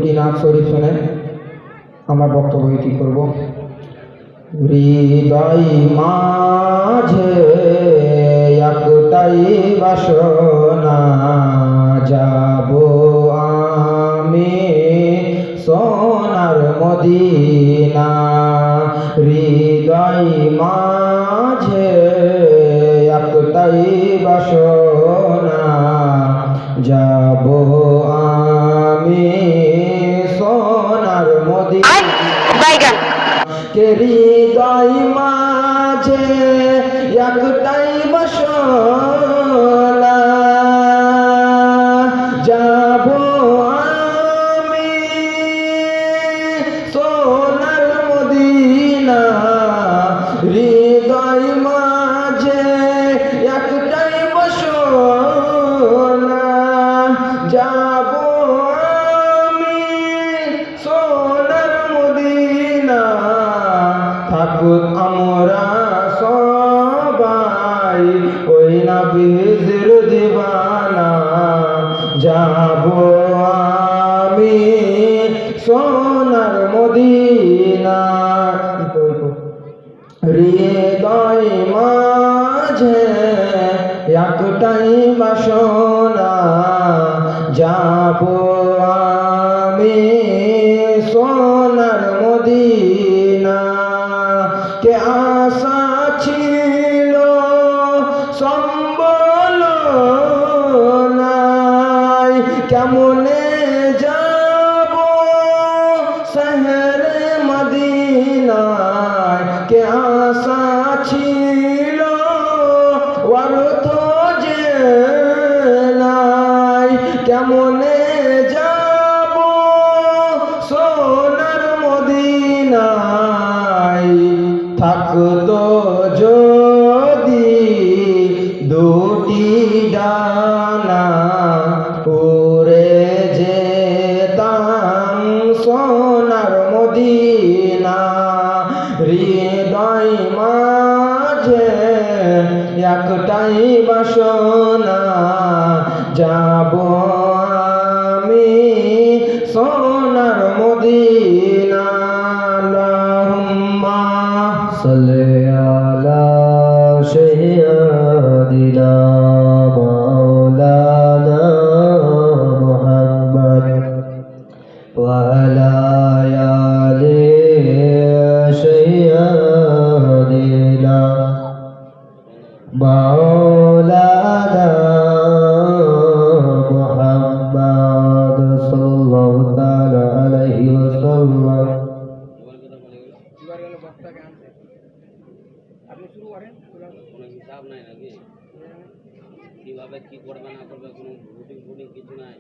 দুটি নাচ শরীফ শুনে আমার বক্তব্য কি করব। হৃদয় মাঝে একটাই বাসনা, যাব আমি সোনার মদিনা। হৃদয় মাঝে একটাই বাসনা, যাব আমি সোনার মদিনা। কে হৃদয় মাঝে একটাই বাসনা, যাব আমি সোনার মদিনা। হৃদয় মাঝে একটাই বাসনা, যাব আমি সোনার মদিনা। থাকুক আমরা সবাই ওই নবীর দিওয়ানা, যাব আমি সোনার মদিনা। হৃদয় মাঝে একটাই বাসনা, যাব আমি সোনার মদিনা। কে আশা ছিল সম্বল নাই, কেমনে যাব শহরে মদিনায়। কে আশা ছিল অর্থ যে নাই, কেমনে যাব সোনার মদিনায়। থাকতো যদি দুটি ডানা, উড়ে যেতাম সোনার মদিনা। হৃদয় মাঝে একটাই বাসনা, যাব আমি সোনার মদিনা। আল্লাহুম্মা সাল্লি আলা সাইয়্যিদিনা মাওলানা মুহাম্মদ ওয়া আলা আলি সাইয়্যিদিনা মাওলানা মুহাম্মদ সাল্লাল্লাহু তাআলা আলাইহি ওয়াসাল্লাম। আপনি শুরু করেন, কোনো হিসাব নাই নাকি কিভাবে কি করবে না করবে, কোনো রুটিন ফুটিং কিছু নাই।